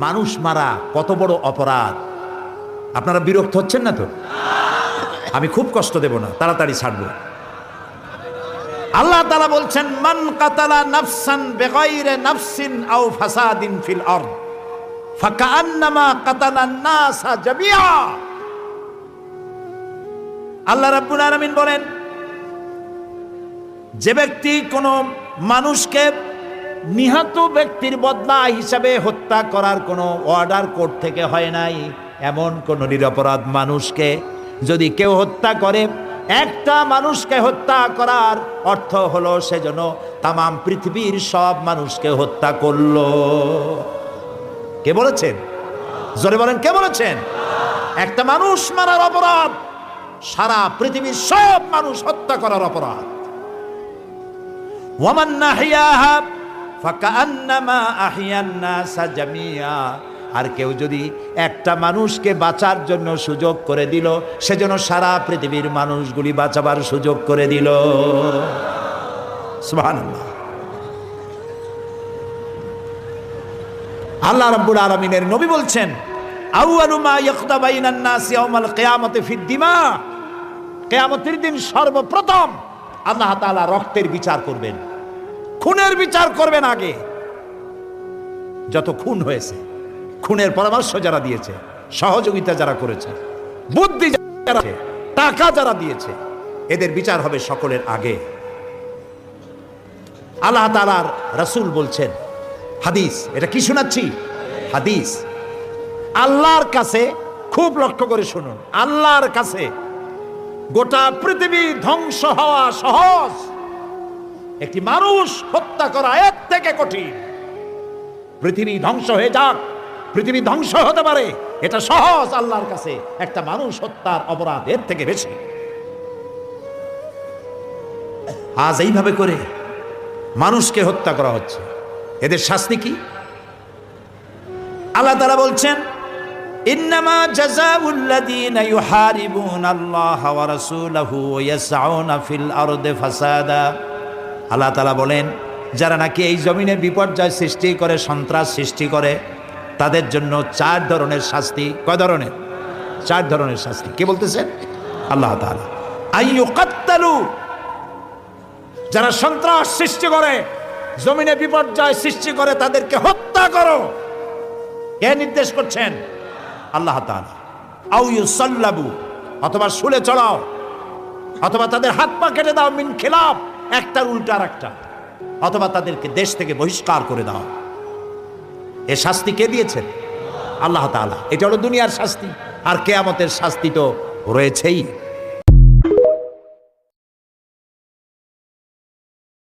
মানুষ মারা কত বড় অপরাধ। আপনারা বিরক্ত হচ্ছেন না তো? আমি খুব কষ্ট দেব না, তাড়াতাড়ি ছাড়বো। আল্লাহ তাআলা বলছেন, মান কাতালা নাফসান বিগাইরি নাফসিন আও ফাসাদিন ফিল আরদ ফাকান্নামা কাতালান নাসা জামিআ। আল্লাহ রাব্বুল আলামিন বলেন, যে ব্যক্তি কোনো মানুষকে নিহত ব্যক্তির বদলা হিসাবে হত্যা করার কোনো অর্ডার কোর্ট থেকে হয় নাই, এমন কোন নিরপরাধ মানুষকে যদি কেউ হত্যা করে, একটা মানুষকে হত্যা করার অর্থ হলো সেজন্য তামাম পৃথিবীর সব মানুষকে হত্যা করলো। কে বলেছেন? জোরে বলেন, কে বলেছেন? একটা মানুষ মারার অপরাধ সারা পৃথিবীর সব মানুষ হত্যা করার অপরাধ। ওয়ামান নাহিয়াহা ফাকান্নামা আহইয়ান নাসা জামিআ। আর কেউ যদি একটা মানুষকে বাঁচার জন্য সুযোগ করে দিল, সেজন্য সারা পৃথিবীর মানুষগুলি বাঁচাবার সুযোগ করে দিল। সুবহানাল্লাহ। আল্লাহ রাব্বুল আলামিনের নবী বলছেন, আউয়ালু মা ইয়াকদা বাইনান নাসি ইয়াউমাল কিয়ামতি ফিদ দিমা। কিয়ামতের দিন সর্বপ্রথম আল্লাহ তাআলা রক্তের বিচার করবেন, খুনের বিচার করবেন। আগে যত খুন হয়েছে, খুনের পরামর্শ যারা দিয়েছে, সহযোগিতা যারা করেছে, বুদ্ধি যারা, টাকা যারা দিয়েছে, এদের বিচার হবে সকলের আগে। আল্লাহ তাআলার রাসূল বলছেন, হাদিস, এটা কি শোনাচ্ছি? হাদিস। আল্লাহর কাছে, খুব লক্ষ্য করে শুনুন, আল্লাহর কাছে গোটা পৃথিবী ধ্বংস হওয়া সহজ, একটি মানুষ হত্যা করা এর থেকে কঠিন। পৃথিবী ধ্বংস হয়ে যাক, পৃথিবী ধ্বংস হতে পারে, এটা সহজ আল্লাহর কাছে। একটা মানুষ হত্যার অপরাধ এর থেকে বেশি। আজ এইভাবে করে মানুষকে হত্যা করা হচ্ছে, এদের শাস্তি কি? আল্লাহ তাআলা বলছেন, ইন্নামা জাযাউল লাযীনা ইউহারিবুনাল্লাহা ওয়া রাসূলাহু ওয়া ইয়াসআউনা ফিল আরদি ফাসাদা। আল্লাহ তাআলা বলেন, যারা নাকি এই জমিনে বিপর্যয় সৃষ্টি করে, সন্ত্রাস সৃষ্টি করে, তাদের জন্য 4 ধরনের শাস্তি। কয় ধরনের? 4 ধরনের শাস্তি। কে বলতেছেন? আল্লাহ তাআলা। আইয়ুকাত্তালু, যারা সন্ত্রাস সৃষ্টি করে, জমিনে বিপর্যয় সৃষ্টি করে, তাদেরকে হত্যা করো। কে নির্দেশ করছেন? আল্লাহ তাআলা। আও ইউসাল্লাবু, অথবা শুলে চড়াও, অথবা তাদের হাত পা কেটে দাও, মিন খিলাফ, একটার উল্টা আরেকটা, অথবা তাদেরকে দেশ থেকে বহিষ্কার করে দাও। এ শাস্তি কে দিয়েছেন? আল্লাহ তাআলা। এটা হলো দুনিয়ার শাস্তি, আর কিয়ামতের শাস্তি তো রয়েছেই।